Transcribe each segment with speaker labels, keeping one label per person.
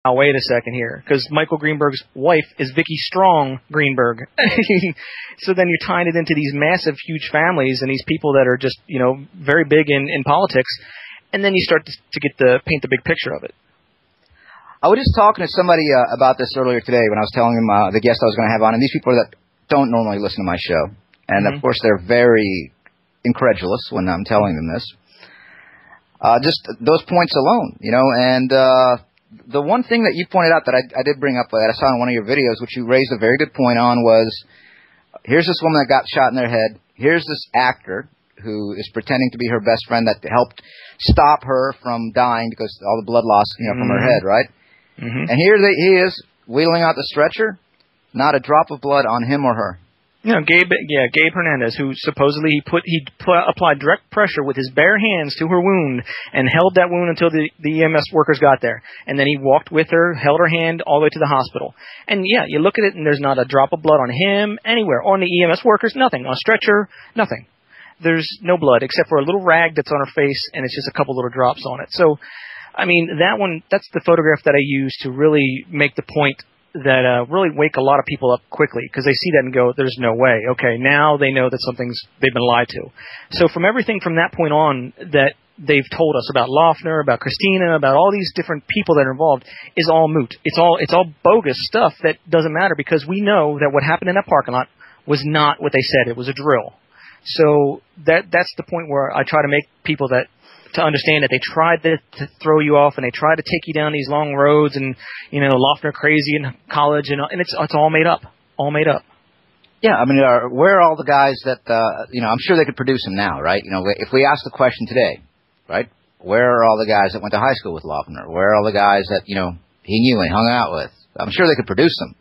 Speaker 1: Now, wait a second here, because Michael Greenberg's wife is Vicky Strong Greenberg. So then you're tying it into these massive, huge families and these people that are just, very big in politics, and then you start to get paint the big picture of it.
Speaker 2: I was just talking to somebody about this earlier today when I was telling them the guest I was going to have on, and these people that don't normally listen to my show, and of course they're very incredulous when I'm telling them this. Just those points alone, and the one thing that you pointed out that I did bring up that I saw in one of your videos, which you raised a very good point on, was here's this woman that got shot in their head. Here's this actor who is pretending to be her best friend that helped stop her from dying because all the blood loss, from her head, right? Mm-hmm. And here he is wheeling out the stretcher, not a drop of blood on him or her.
Speaker 1: Gabe Hernandez, who supposedly he applied direct pressure with his bare hands to her wound and held that wound until the EMS workers got there. And then he walked with her, held her hand all the way to the hospital. And you look at it and there's not a drop of blood on him anywhere. On the EMS workers, nothing. On a stretcher, nothing. There's no blood except for a little rag that's on her face, and it's just a couple little drops on it. So, I mean, that's the photograph that I use to really make the point that really wake a lot of people up quickly, because they see that and go, there's no way. Okay, now they know that they've been lied to. So from everything from that point on that they've told us about Loeffner, about Christina, about all these different people that are involved is all moot. It's all bogus stuff that doesn't matter, because we know that what happened in that parking lot was not what they said. It was a drill. So that's the point where I try to make people to understand that they tried to throw you off and they tried to take you down these long roads and, Loeffner crazy in college and it's all made up. All made up.
Speaker 2: Yeah, I mean, where are all the guys that, I'm sure they could produce them now, right? If we ask the question today, right, where are all the guys that went to high school with Loeffner? Where are all the guys that, he knew and hung out with? I'm sure they could produce them.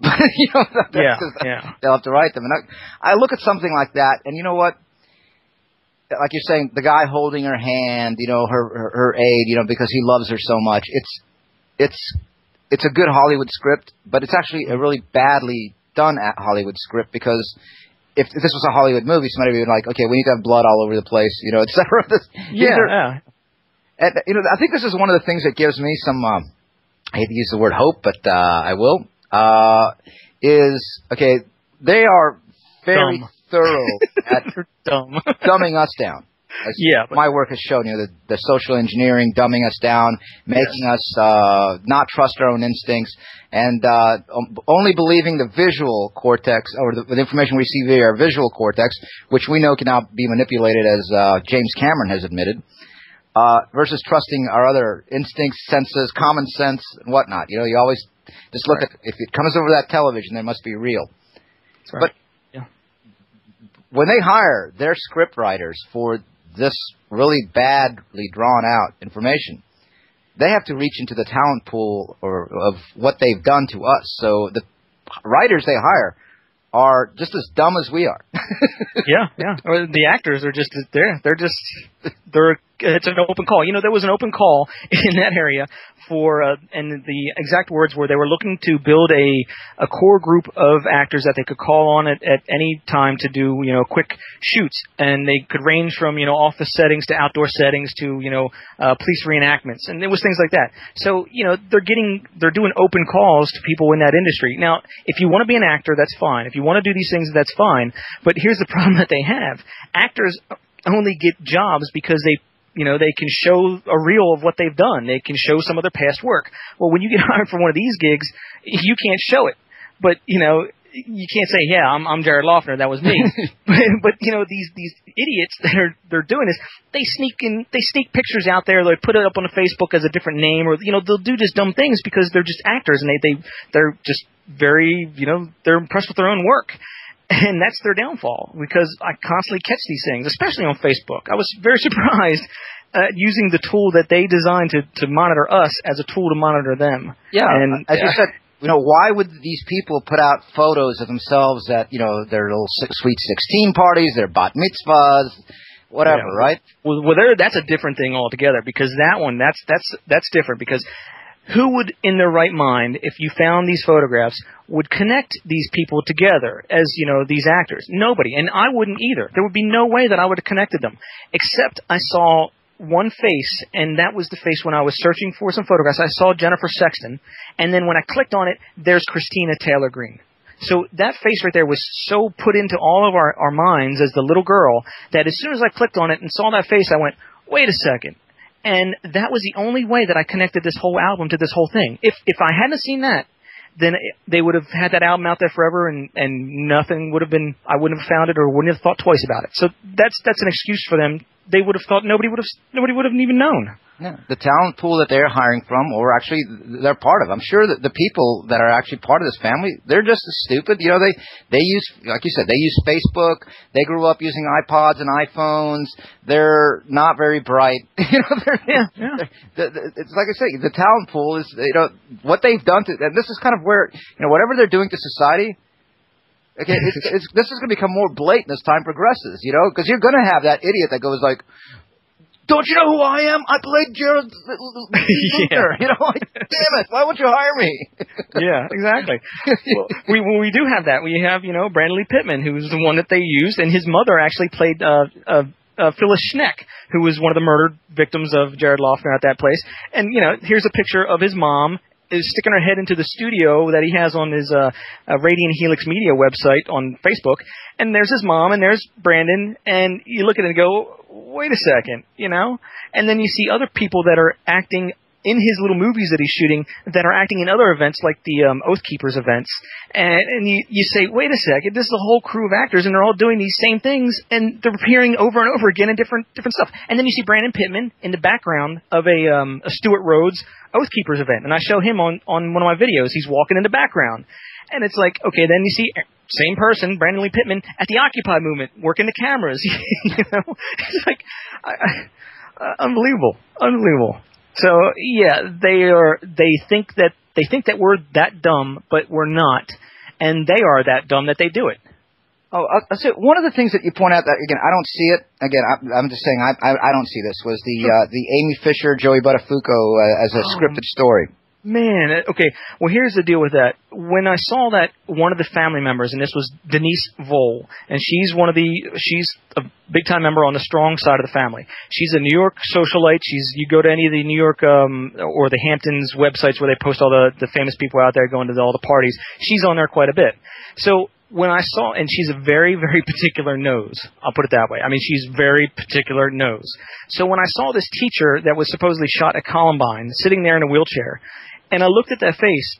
Speaker 2: They'll have to write them. And I look at something like that, and you know what? Like you're saying, the guy holding her hand, her aide, because he loves her so much. It's a good Hollywood script, but it's actually a really badly done Hollywood script, because if this was a Hollywood movie, somebody would be like, okay, we need to have blood all over the place, etc. And, I think this is one of the things that gives me some, I hate to use the word hope, but I will, okay, they are very
Speaker 1: dumb.
Speaker 2: Thorough at dumbing us down. My work has shown the social engineering, dumbing us down, making us not trust our own instincts, and only believing the visual cortex, or the information we see via our visual cortex, which we know can now be manipulated, as James Cameron has admitted, versus trusting our other instincts, senses, common sense, and whatnot. You always just look at, if it comes over that television, they must be real.
Speaker 1: That's right.
Speaker 2: But when they hire their script writers for this really badly drawn out information, they have to reach into the talent pool of what they've done to us. So the writers they hire are just as dumb as we are.
Speaker 1: Yeah. Or the actors are just it's an open call. There was an open call in that area for, and the exact words were they were looking to build a core group of actors that they could call on at any time to do, quick shoots. And they could range from, office settings to outdoor settings to, police reenactments. And it was things like that. So, they're doing open calls to people in that industry. Now, if you want to be an actor, that's fine. If you want to do these things, that's fine. But here's the problem that they have. Actors only get jobs because they can show a reel of what they've done. They can show some of their past work. Well, when you get hired for one of these gigs, you can't show it. But, you can't say, yeah, I'm Jared Loeffner, that was me. but these idiots that they're doing this, they sneak pictures out there, they put it up on Facebook as a different name, or, they'll do just dumb things because they're just actors and they're just very, they're impressed with their own work. And that's their downfall, because I constantly catch these things, especially on Facebook. I was very surprised at using the tool that they designed to monitor us as a tool to monitor them.
Speaker 2: Yeah, and as you said, why would these people put out photos of themselves at, their little sweet 16 parties, their bat mitzvahs, whatever, right?
Speaker 1: Well, that's a different thing altogether, because that's different, because who would, in their right mind, if you found these photographs, would connect these people together as, these actors? Nobody. And I wouldn't either. There would be no way that I would have connected them, except I saw one face, and that was the face when I was searching for some photographs. I saw Jennifer Sexton, and then when I clicked on it, there's Christina Taylor Greene. So that face right there was so put into all of our minds as the little girl that as soon as I clicked on it and saw that face, I went, wait a second. And that was the only way that I connected this whole album to this whole thing. If I hadn't seen that, then they would have had that album out there forever, and nothing would have been. I wouldn't have found it, or wouldn't have thought twice about it. So that's an excuse for them. They would have thought nobody would have even known.
Speaker 2: Yeah, the talent pool that they're hiring from, or actually they're part of. I'm sure that the people that are actually part of this family, they're just as stupid. You know, they use, like you said, they use Facebook. They grew up using iPods and iPhones. They're not very bright. You know, it's like I say, the talent pool is, you know, what they've done to, and this is kind of where, you know, whatever they're doing to society. Okay, this is going to become more blatant as time progresses, you know, because you're going to have that idiot that goes like, don't you know who I am? I played Gerald Luther. You know, like, damn it, why won't you hire me?
Speaker 1: Yeah, exactly. Well, we do have that. We have, you know, Brandon Lee Pittman, who's the one that they used, and his mother actually played Phyllis Schneck, who was one of the murdered victims of Jared Loughner at that place. And, you know, here's a picture of his mom is sticking her head into the studio that he has on his Radiant Helix Media website on Facebook. And there's his mom, and there's Brandon, and you look at it and go, wait a second, you know? And then you see other people that are acting in his little movies that he's shooting that are acting in other events like the Oath Keepers events. And you say, wait a second, this is a whole crew of actors, and they're all doing these same things, and they're appearing over and over again in different stuff. And then you see Brandon Pittman in the background of a Stuart Rhodes Oath Keepers event, and I show him on one of my videos. He's walking in the background. And it's like, okay, then you see same person, Brandon Lee Pittman, at the Occupy movement, working the cameras. You know, it's like unbelievable. So yeah, they think that we're that dumb, but we're not, and they are that dumb that they do it.
Speaker 2: Oh, I'll say one of the things that you point out that again I don't see it. Again, I'm just saying I don't see this was the Amy Fisher, Joey Buttafuoco as a scripted story.
Speaker 1: Man, okay. Well, here's the deal with that. When I saw that one of the family members, and this was Denise Vole, and she's a big time member on the strong side of the family. She's a New York socialite. You go to any of the New York or the Hamptons websites where they post all the famous people out there going to all the parties. She's on there quite a bit. So when I saw, and she's a very, very particular nose. I'll put it that way. I mean, she's very particular nose. So when I saw this teacher that was supposedly shot at Columbine sitting there in a wheelchair, and I looked at that face,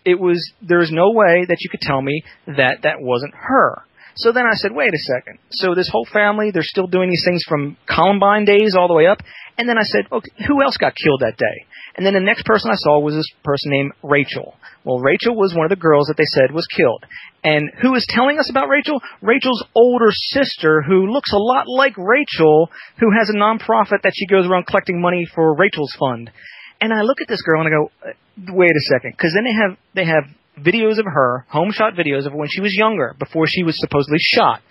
Speaker 1: there's no way that you could tell me that wasn't her. So then I said, wait a second. So this whole family, they're still doing these things from Columbine days all the way up. And then I said, okay, who else got killed that day? And then the next person I saw was this person named Rachel. Well, Rachel was one of the girls that they said was killed. And who is telling us about Rachel? Rachel's older sister, who looks a lot like Rachel, who has a nonprofit that she goes around collecting money for Rachel's Fund. And I look at this girl and I go, wait a second, because then they have videos of her, home shot videos of when she was younger, before she was supposedly shot.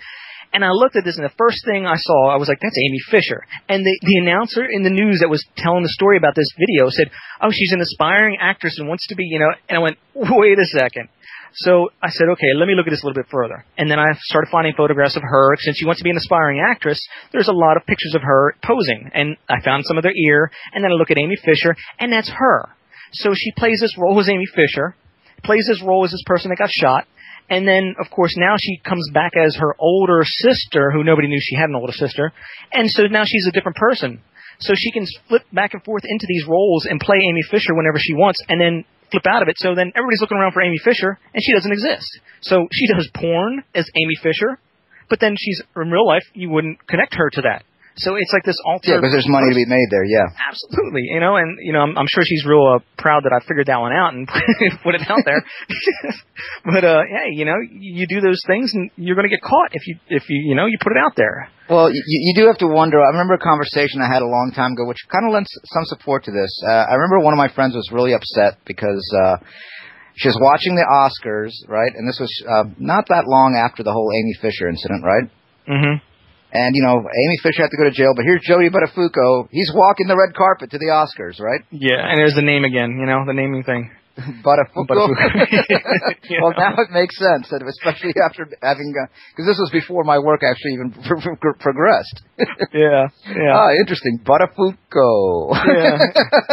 Speaker 1: And I looked at this, and the first thing I saw, I was like, that's Amy Fisher. And the announcer in the news that was telling the story about this video said, oh, she's an aspiring actress and wants to be, you know. And I went, wait a second. So I said, okay, let me look at this a little bit further. And then I started finding photographs of her. Since she wants to be an aspiring actress, there's a lot of pictures of her posing. And I found some of their ear, and then I look at Amy Fisher, and that's her. So she plays this role as Amy Fisher, plays this role as this person that got shot. And then, of course, now she comes back as her older sister, who nobody knew she had an older sister. And so now she's a different person. So she can flip back and forth into these roles and play Amy Fisher whenever she wants, and then flip out of it. So then everybody's looking around for Amy Fisher, and she doesn't exist. So she does porn as Amy Fisher, but then she's, in real life, you wouldn't connect her to that. So it's like this alternate.
Speaker 2: Yeah, because there's money to be made there, yeah.
Speaker 1: Absolutely. You know, and, you know, I'm sure she's real proud that I figured that one out and put it out there. But, hey, you know, you do those things and you're going to get caught if you put it out there.
Speaker 2: Well, you do have to wonder. I remember a conversation I had a long time ago, which kind of lends some support to this. I remember one of my friends was really upset because, she was watching the Oscars, right? And this was, not that long after the whole Amy Fisher incident, right?
Speaker 1: Mm-hmm.
Speaker 2: And, you know, Amy Fisher had to go to jail, but here's Joey Buttafuoco. He's walking the red carpet to the Oscars, right?
Speaker 1: Yeah, and there's the name again, you know, the naming thing.
Speaker 2: Buttafuoco.
Speaker 1: Yeah.
Speaker 2: Well, now it makes sense, and especially after having, because this was before my work actually even progressed.
Speaker 1: Yeah.
Speaker 2: Interesting. Buttafuoco.
Speaker 1: Yeah.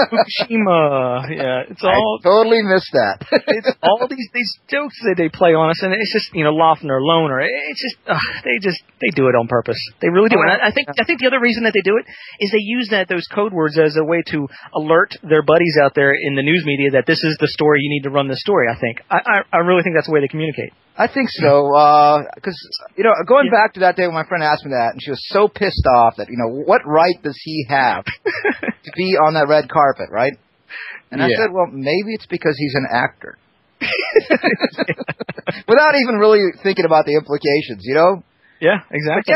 Speaker 1: Fukushima. Yeah. It's all.
Speaker 2: I totally missed that.
Speaker 1: It's all these jokes that they play on us, and it's just Loeffner, Loner. It's just they do it on purpose. They really do. And I think the other reason that they do it is they use those code words as a way to alert their buddies out there in the news media that this is the story, you need to run this story. I think I really think that's the way they communicate.
Speaker 2: I think so, because going back to that day when my friend asked me that, and she was so pissed off that what right does he have to be on that red carpet, right? And I said, well, maybe it's because he's an actor, without even really thinking about the implications,
Speaker 1: Yeah, exactly.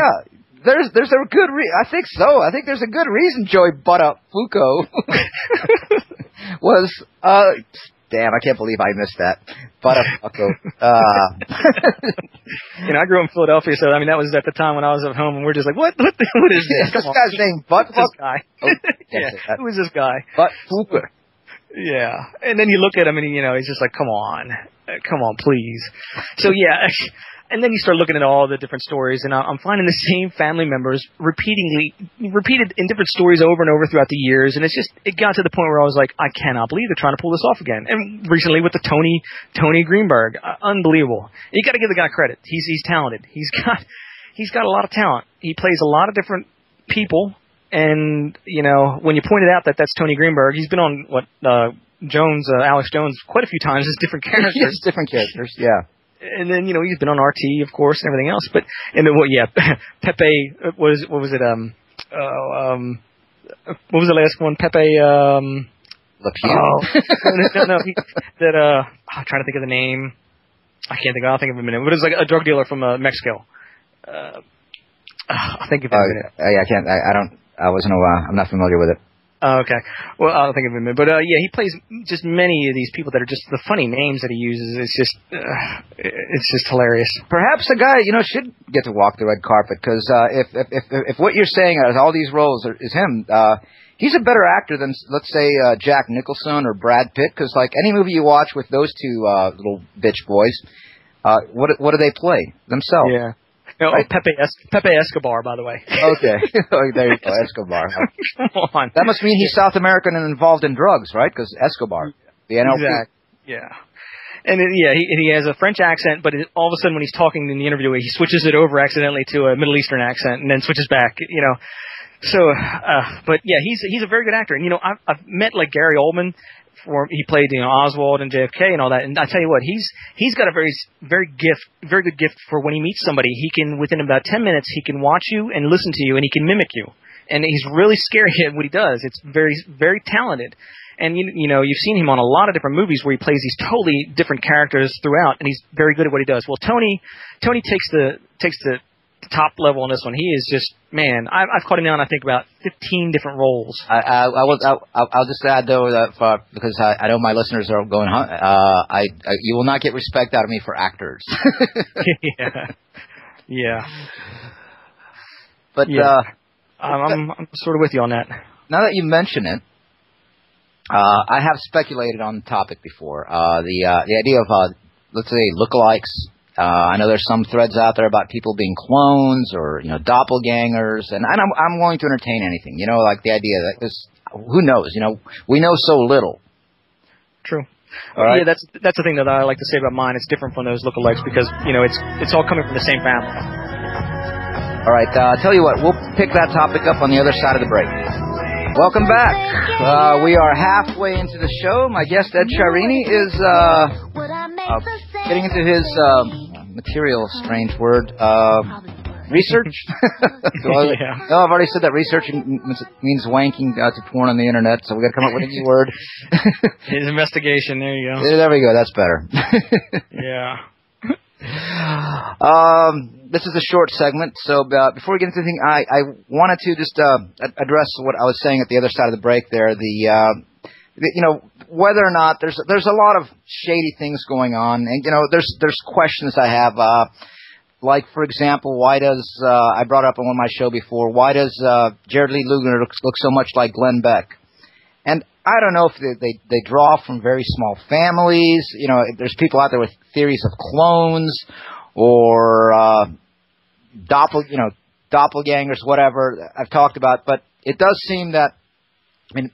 Speaker 2: But there's a good I think so. I think there's a good reason Joey Buttafuoco was damn, I can't believe I missed that. Buttafuoco.
Speaker 1: I grew up in Philadelphia, so that was at the time when I was at home, and we're just like, what is this?
Speaker 2: This guy's name Buttafuoco.
Speaker 1: This guy. Yeah. Who is this guy?
Speaker 2: Buttafuoco.
Speaker 1: Yeah, and then you look at him, and he's just like, come on, please. So yeah. And then you start looking at all the different stories, and I'm finding the same family members repeated in different stories over and over throughout the years, and it got to the point where I was like, I cannot believe they're trying to pull this off again. And recently with the Tony Greenberg, unbelievable. You got to give the guy credit. He's talented. He's got a lot of talent. He plays a lot of different people, and when you pointed out that that's Tony Greenberg, he's been on Alex Jones quite a few times as different characters.
Speaker 2: Yes, different characters. Yeah.
Speaker 1: And then he's been on RT, of course, and everything else. But Pepe. What was it? What was the last one? Pepe.
Speaker 2: Le Pew.
Speaker 1: No. I'm trying to think of the name. I can't think. I'll think of it in a minute. But it's like a drug dealer from Mexico. I'll think of it in a minute.
Speaker 2: I can't. I'm not familiar with it.
Speaker 1: Okay. Well, I'll think of him. But he plays just many of these people that are just the funny names that he uses. It's just hilarious.
Speaker 2: Perhaps a guy should get to walk the red carpet, because if what you're saying is all these roles is him, he's a better actor than, let's say, Jack Nicholson or Brad Pitt. Because like any movie you watch with those two little bitch boys, what do they play themselves?
Speaker 1: Yeah. No, right? Pepe Escobar, by the way.
Speaker 2: Okay. There you go, Escobar.
Speaker 1: Come on.
Speaker 2: That must mean he's South American and involved in drugs, right? Because Escobar, the NLP.
Speaker 1: Exactly. Yeah. And he has a French accent, but all of a sudden when he's talking in the interview, he switches it over accidentally to a Middle Eastern accent and then switches back, So, but yeah, he's a very good actor. And, I've met like Gary Oldman. He played, Oswald and JFK and all that. And I tell you what, he's got a very good gift for when he meets somebody. He can, within about 10 minutes, he can watch you and listen to you, and he can mimic you. And he's really scary at what he does. It's very, very talented. And you've seen him on a lot of different movies where he plays these totally different characters throughout, and he's very good at what he does. Well, Tony takes the top level on this one. He is just, man, I've caught him now in, I think, about 15 different roles.
Speaker 2: I'll just add though that because I know my listeners are going, you will not get respect out of me for actors.
Speaker 1: Yeah.
Speaker 2: But
Speaker 1: I'm sort of with you on that.
Speaker 2: Now that you mention it, I have speculated on the topic before. The idea of let's say lookalikes. I know there's some threads out there about people being clones or doppelgangers, and I'm willing to entertain anything. Like the idea that this, who knows? We know so little.
Speaker 1: True.
Speaker 2: All right?
Speaker 1: Yeah, that's the thing that I like to say about mine. It's different from those lookalikes because it's all coming from the same family.
Speaker 2: All right. I'll tell you what. We'll pick that topic up on the other side of the break. Welcome back. We are halfway into the show. My guest Ed Chiarini is getting into his material, strange word, research.
Speaker 1: Yeah.
Speaker 2: No, I've already said that research means wanking to porn on the internet, so we got to come up with a new word.
Speaker 1: His investigation. There you go.
Speaker 2: There we go. That's better.
Speaker 1: Yeah.
Speaker 2: This is a short segment, so before we get into anything, I wanted to just address what I was saying at the other side of the break there. Whether or not there's a lot of shady things going on, and there's questions I have. Like, for example, why does I brought up on one of my show before? Why does Jared Lee Lugner look so much like Glenn Beck? And I don't know if they draw from very small families. You know, there's people out there with theories of clones or doppelgangers, whatever I've talked about. But it does seem that, I mean,